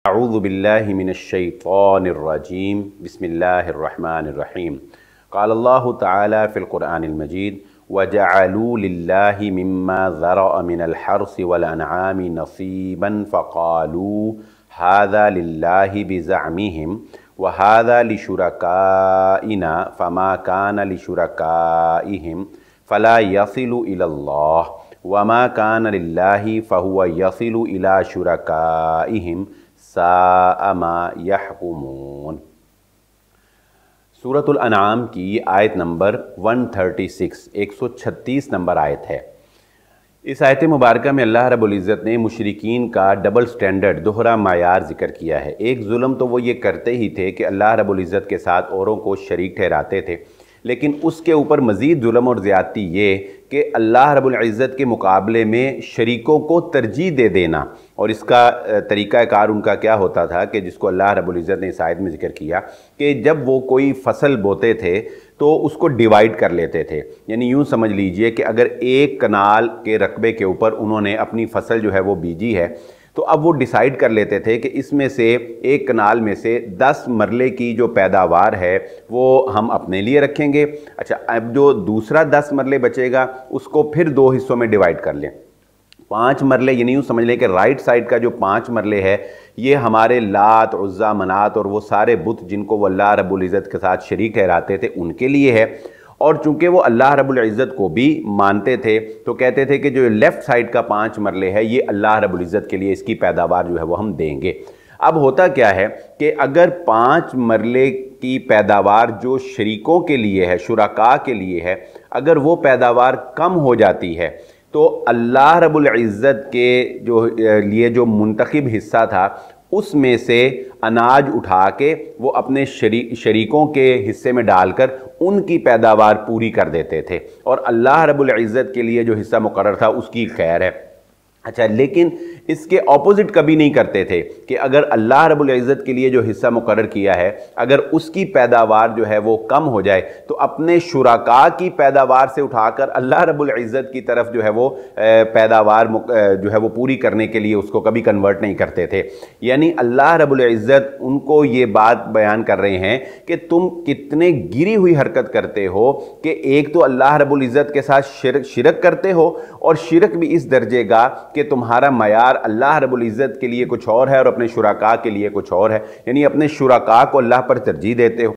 اعوذ باللہ من الشیطان الرجیم بسم اللہ الرحمن الرحیم قال اللہ تعالی فی القرآن المجید وَجَعَلُوا لِلَّهِ مِمَّا ذَرَأَ مِنَ الْحَرْثِ وَالْأَنْعَامِ نَصِيبًا فَقَالُوا هَذَا لِلَّهِ بِزَعْمِهِمْ وَهَذَا لِشُرَكَائِنَا فَمَا كَانَ لِشُرَكَائِهِمْ فَلَا يَصِلُ إِلَى اللَّهِ وَمَا كَانَ لِلَّهِ فَهُوَ يَصِلُ إِلَى شُرَكَائِهِمْ سَاءَ مَا يَحْكُمُونَ۔ سورۃ الانعام کی آیت نمبر 136 نمبر آیت ہے۔ اس آیت مبارکہ میں اللہ رب العزت نے مشرکین کا ڈبل سٹینڈرڈ، دوہرا معیار ذکر کیا ہے۔ ایک ظلم تو وہ یہ کرتے ہی تھے کہ اللہ رب العزت کے ساتھ اوروں کو شریک ٹھہراتے تھے، لیکن اس کے اوپر مزید ظلم اور زیادتی یہ کہ اللہ رب العزت کے مقابلے میں شریکوں کو ترجیح دے دینا۔ اور اس کا طریقہ کار ان کا کیا ہوتا تھا کہ جس کو اللہ رب العزت نے اس آیت میں ذکر کیا کہ جب وہ کوئی فصل بوتے تھے تو اس کو ڈیوائیڈ کر لیتے تھے، یعنی یوں سمجھ لیجئے کہ اگر ایک کنال کے رقبے کے اوپر انہوں نے اپنی فصل جو ہے وہ بیجی ہے تو اب وہ ڈیسائیڈ کر لیتے تھے کہ اس میں سے ایک کنال میں سے 10 مرلے کی جو پیداوار ہے وہ ہم اپنے لیے رکھیں گے۔ اچھا، اب جو دوسرا 10 مرلے بچے گا اس کو پھر 2 حصوں میں ڈیوائیڈ کر لیں۔ 5 مرلے، یعنی یوں سمجھ لیں کہ رائٹ سائڈ کا جو 5 مرلے ہے یہ ہمارے لات، عزا، منات اور وہ سارے بت جن کو وہ اللہ رب العزت کے ساتھ شریک ٹھہراتے تھے ان کے لیے ہے، اور چونکہ وہ اللہ رب العزت کو بھی مانتے تھے تو کہتے تھے کہ جو لیفٹ سائڈ کا 5 مرلے ہے یہ اللہ رب العزت کے لیے، اس کی پیداوار جو ہے وہ ہم دیں گے۔ اب ہوتا کیا ہے کہ اگر 5 مرلے کی پیداوار جو شریکوں کے لیے ہے، شرکاء کے لیے ہے، اگر وہ پیداوار کم ہو جاتی ہے تو اللہ رب العزت کے لیے جو منتخب حصہ تھا اس میں سے اناج اٹھا کے وہ اپنے شریکوں کے حصے میں ڈال کر ان کی پیداوار پوری کر دیتے تھے، اور اللہ رب العزت کے لیے جو حصہ مقرر تھا اس کی خیر ہے۔ اچھا، لیکن اس کے اپوزٹ کبھی نہیں کرتے تھے کہ اگر اللہ رب العزت کے لیے جو حصہ مقرر کیا ہے اگر اس کی پیداوار جو ہے وہ کم ہو جائے تو اپنے شرکاء کی پیداوار سے اٹھا کر اللہ رب العزت کی طرف جو ہے وہ پیداوار جو ہے وہ پوری کرنے کے لیے اس کو کبھی کنورٹ نہیں کرتے تھے۔ یعنی اللہ رب العزت ان کو یہ بات بیان کر رہے ہیں کہ تم کتنے گری ہوئی حرکت کرتے ہو کہ ایک تو اللہ رب العزت کے ساتھ شرک کرتے ہو، اور شرک بھی اس درجے کا کہ تمہارا معیار اللہ رب العزت کے لیے کچھ اور ہے اور اپنے شرکاء کے لیے کچھ اور ہے، یعنی اپنے شرکاء کو اللہ پر ترجیح دیتے ہو۔